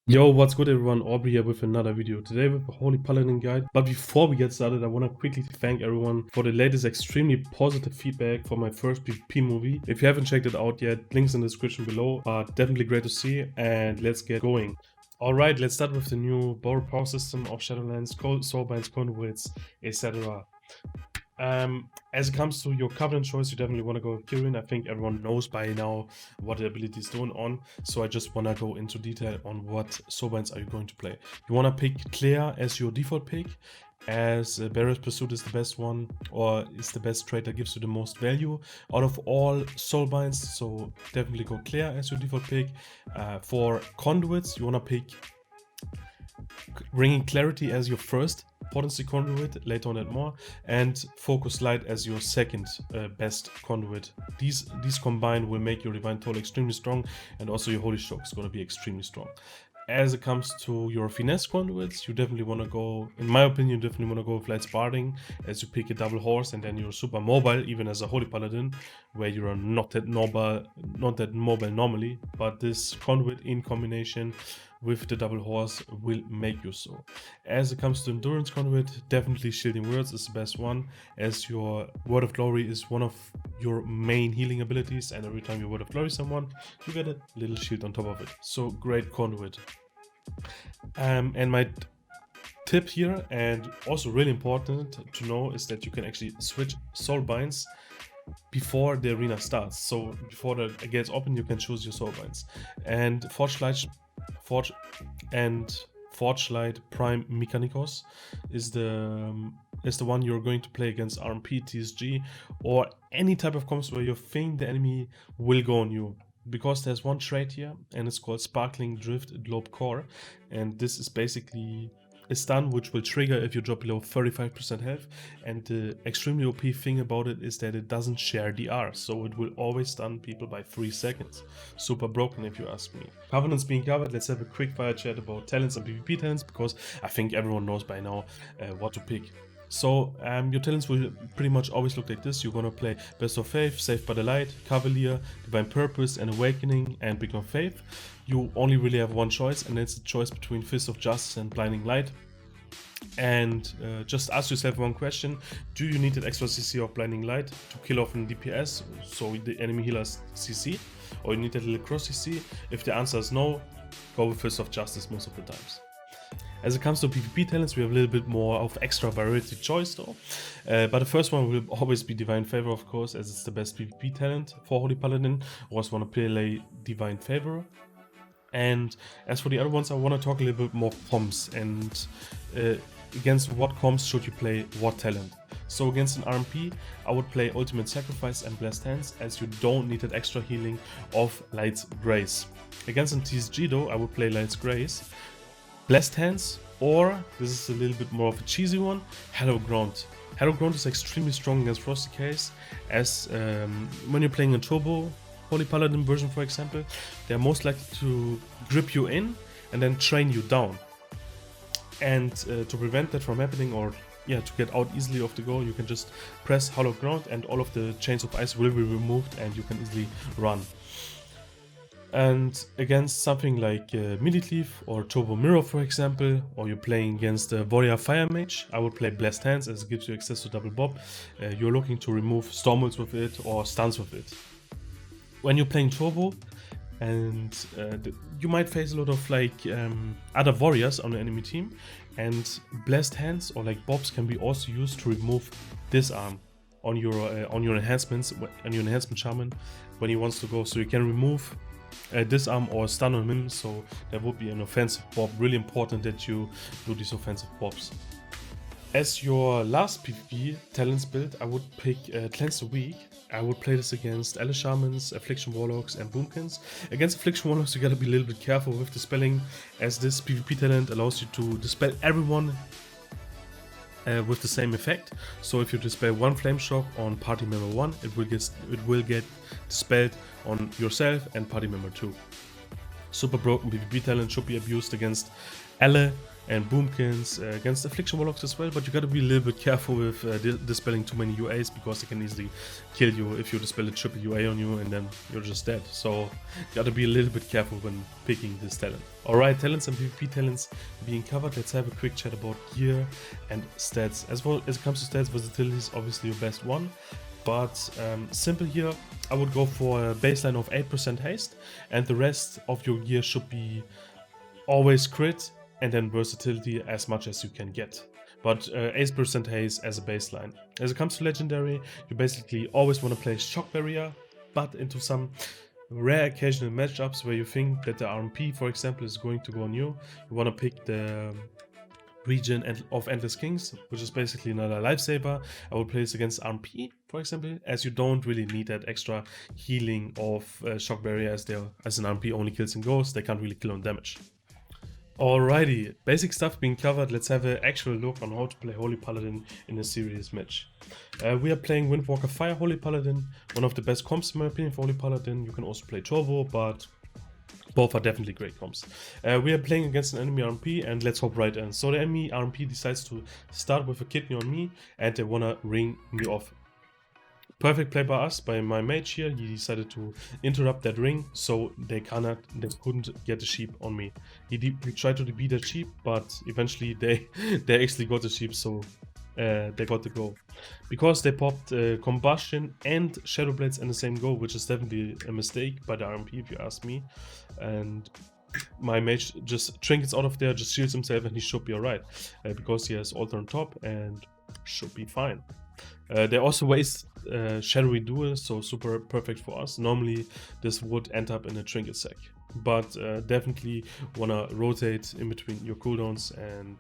Yo, what's good everyone? Aubrey here with another video. Today with a Holy Paladin guide. But before we get started, I want to quickly thank everyone for the latest extremely positive feedback for my first PvP movie. If you haven't checked it out yet, links in the description below. But definitely great to see, and let's get going. Alright, let's start with the new borrowed power system of Shadowlands, Soulbinds Covenants, etc. As it comes to your Covenant choice, you definitely want to go with Kirin. I think everyone knows by now what the ability is doing on, so I just want to go into detail on what Soulbinds are you going to play. You want to pick Claire as your default pick, as Barriers Pursuit is the best one, or is the best trait that gives you the most value out of all Soulbinds, so definitely go Claire as your default pick. For Conduits, you want to pick Bringing Clarity as your first potency conduit, later on and more, and Focus Light as your second best conduit. These combined will make your Divine Toll extremely strong, and also your Holy Stroke is going to be extremely strong. As it comes to your finesse conduits, you definitely want to go, in my opinion, you definitely want to go with Light Sparding, as you pick a double horse and then you're super mobile, even as a Holy Paladin, where you are not that mobile normally, but this conduit in combination with the double horse will make you so. As it comes to endurance conduit, definitely Shielding Words is the best one, as your Word of Glory is one of your main healing abilities, and every time you Word of Glory someone, you get a little shield on top of it. So great conduit. And my tip here, and also really important to know, is that you can actually switch Soulbinds before the arena starts. So before the gates open, you can choose your Soulbinds. And Forge Light Prime Mechanicos is the one you're going to play against RMP, TSG, or any type of comps where you think the enemy will go on you. Because there's one trait here, and it's called Sparkling Drift Globe Core, and this is basically a stun which will trigger if you drop below 35% health, and the extremely OP thing about it is that it doesn't share DR, so it will always stun people by 3 seconds. Super broken if you ask me. Covenants being covered, let's have a quick fire chat about talents and PvP talents, because I think everyone knows by now what to pick. So your talents will pretty much always look like this. You're gonna play Best of Faith, Saved by the Light, Cavalier, Divine Purpose, and Awakening, and Beacon of Faith. You only really have one choice, and it's a choice between Fist of Justice and Blinding Light. And just ask yourself one question: do you need that extra CC of Blinding Light to kill off an DPS, so the enemy healers CC, or you need that little cross CC? If the answer is no, go with Fist of Justice most of the times. As it comes to PvP talents, we have a little bit more of extra variety choice though. But the first one will always be Divine Favor, of course, as it's the best PvP talent for Holy Paladin. Always want to play Divine Favor. And as for the other ones, I want to talk a little bit more comps, and against what comps should you play what talent. So against an RMP, I would play Ultimate Sacrifice and Blessed Hands, as you don't need that extra healing of Light's Grace. Against an TSG though, I would play Light's Grace, Blessed Hands, or, this is a little bit more of a cheesy one, Hallowed Ground. Hallowed Ground is extremely strong against Frosty Case, as when you're playing a Turbo Holy Paladin version, for example, they're most likely to grip you in and then train you down. And to prevent that from happening, or to get out easily off the go, you can just press Hallowed Ground and all of the chains of ice will be removed and you can easily run. And against something like Millicleave or Turbo Mirror, for example, or you're playing against a Warrior Fire Mage, I would play Blessed Hands, as it gives you access to Double Bob. You're looking to remove Stormwolves with it or stuns with it. When you're playing Turbo, and you might face a lot of other warriors on the enemy team, and Blessed Hands or like Bobs can be also used to remove Disarm on your enhancements, on your enhancement shaman when he wants to go, so you can remove Disarm or stun on him, so that would be an offensive Bob. Really important that you do these offensive Bobs. As your last PvP talents build, I would pick Cleanse the Weak. I would play this against Alice Shamans, Affliction Warlocks, and Boomkins. Against Affliction Warlocks, you gotta be a little bit careful with the spelling, as this PvP talent allows you to dispel everyone with the same effect. So if you dispel one Flame Shock on party member 1, it will get dispelled on yourself and party member 2. Super broken PvP talent should be abused against Elle, and boomkins against affliction warlocks as well, but you gotta be a little bit careful with dispelling too many UAs, because they can easily kill you if you dispel a triple UA on you and then you're just dead. So you gotta be a little bit careful when picking this talent. Alright, talents and PvP talents being covered, let's have a quick chat about gear and stats. As well as it comes to stats, versatility is obviously your best one. But simple here, I would go for a baseline of 8% haste, and the rest of your gear should be always crit, and then versatility as much as you can get. But 8% haste as a baseline. As it comes to legendary, you basically always want to play Shock Barrier, but into some rare occasional matchups where you think that the RMP, for example, is going to go on you, you want to pick the region of Endless Kings, which is basically another lifesaver. I would play this against RMP, for example, as you don't really need that extra healing of Shock Barrier, as an RMP only kills and goes, they can't really kill on damage. Alrighty, basic stuff being covered, let's have an actual look on how to play Holy Paladin in a serious match. We are playing Windwalker Fire Holy Paladin, one of the best comps in my opinion for Holy Paladin. You can also play Turbo, but both are definitely great comps. We are playing against an enemy RMP, and let's hop right in. So the enemy RMP decides to start with a kidney on me, and they wanna ring me off. Perfect play by us, by my mage here. He decided to interrupt that ring, so they couldn't get the sheep on me. He tried to beat that sheep, but eventually they actually got the sheep, so they got the go. Because they popped Combustion and Shadowblades in the same go, which is definitely a mistake by the RMP if you ask me. And my mage just trinkets out of there, just shields himself, and he should be alright. Because he has altar on top and should be fine. They also waste Shadowy Duel, so super perfect for us. Normally this would end up in a trinket sack, but definitely wanna rotate in between your cooldowns, and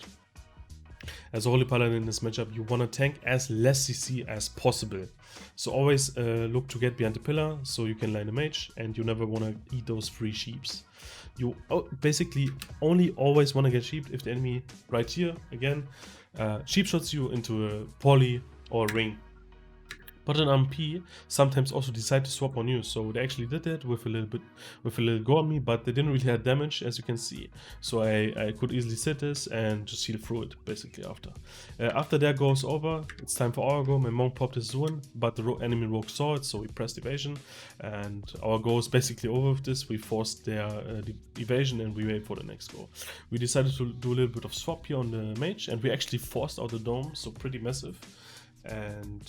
as a Holy Paladin in this matchup, you wanna tank as less CC as possible. So always look to get behind the pillar so you can line a mage, and you never wanna eat those free sheeps. You basically only always wanna get sheep if the enemy right here, again, sheep shots you into a poly or ring. But an RMP sometimes also decide to swap on you, so they actually did that with a little go on me, but they didn't really have damage, as you can see. So I could easily sit this and just heal through it, basically after. After their go is over, it's time for our go. My monk popped his Zuan, but the enemy rogue saw it, so he pressed evasion, and our go is basically over with this. We forced their evasion, and we wait for the next go. We decided to do a little bit of swap here on the mage, and we actually forced out the dome, so pretty massive. And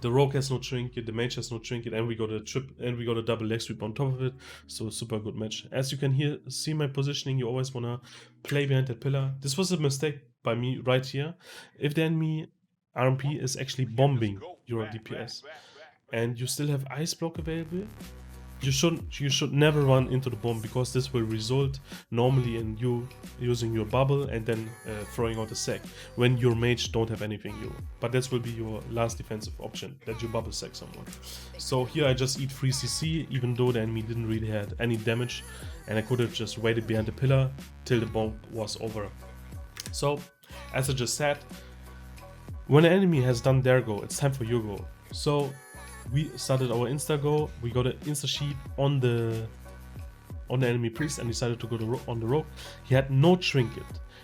the rogue has no trinket, the mage has no trinket, and we got a double leg sweep on top of it, so super good match. As you can see my positioning, you always wanna play behind that pillar. This was a mistake by me right here. If the enemy RMP is actually bombing your DPS and you still have ice block available, you should never run into the bomb, because this will result normally in you using your bubble and then throwing out a sack when your mage don't have anything. But this will be your last defensive option, that you bubble sack someone. So here I just eat free CC, even though the enemy didn't really have any damage, and I could have just waited behind the pillar till the bomb was over. So as I just said, when an enemy has done their go, it's time for your go. So we started our insta go, we got an insta sheep on the enemy priest and decided to go on the rogue. He had no trinket,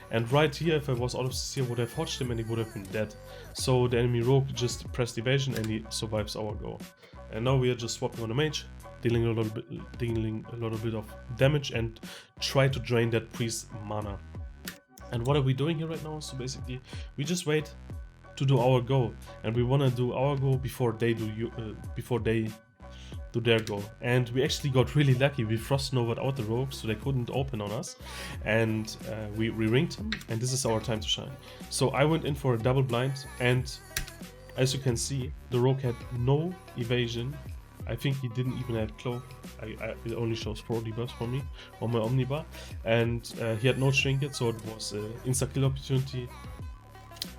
and right here, if I was out of CC, I would have hodged him and he would have been dead. So the enemy rogue just pressed evasion and he survives our go. And now we are just swapping on the mage, dealing a little bit of damage, and try to drain that priest mana. And what are we doing here right now? So basically we just wait to do our go, and we want to do our go before they do their go. And we actually got really lucky. We frost novaed out the rogue, so they couldn't open on us, and we ringed him, and this is our time to shine. So I went in for a double blind, and as you can see, the rogue had no evasion. I think he didn't even have cloak. It only shows 4 debuffs for me on my omnibar, and he had no trinket, so it was an insta kill opportunity.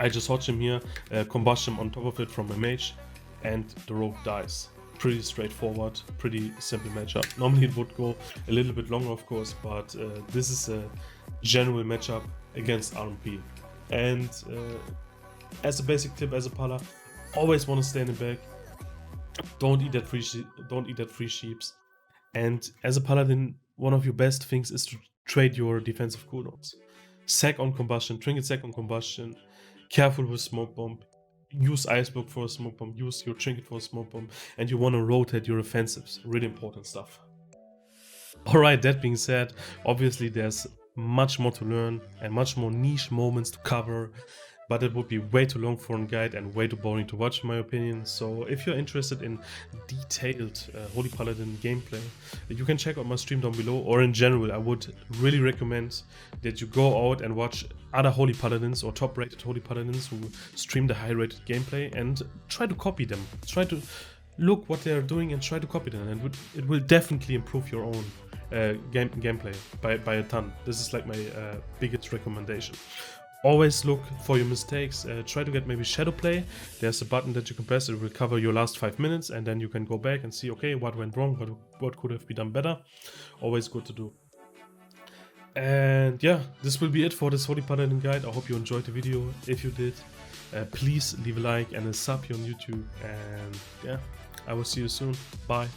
I just hodge him here, combust him on top of it from my mage, and the rogue dies. Pretty straightforward, pretty simple matchup. Normally it would go a little bit longer, of course, but this is a general matchup against RMP. And as a basic tip, as a Pala, always want to stay in the back. Don't eat that free sheeps. And as a Paladin, one of your best things is to trade your defensive cooldowns. Sec on combustion, trinket sec on combustion, careful with smoke bomb, use icebook for a smoke bomb, use your trinket for a smoke bomb, and you want to rotate your offensives. Really important stuff. Alright, that being said, obviously there's much more to learn and much more niche moments to cover, but it would be way too long for a guide and way too boring to watch in my opinion. So if you're interested in detailed Holy Paladin gameplay, you can check out my stream down below, or in general I would really recommend that you go out and watch other Holy Paladins or top rated Holy Paladins who stream the high rated gameplay and try to copy them. Try to look what they're doing and try to copy them, and it will definitely improve your own gameplay by a ton. This is like my biggest recommendation. Always look for your mistakes, try to get maybe shadow play. There's a button that you can press, it will cover your last 5 minutes, and then you can go back and see, okay, what went wrong, what could have been done better. Always good to do. And yeah, this will be it for this Holy Paladin guide. I hope you enjoyed the video. If you did, please leave a like and a sub here on YouTube, and yeah, I will see you soon. Bye.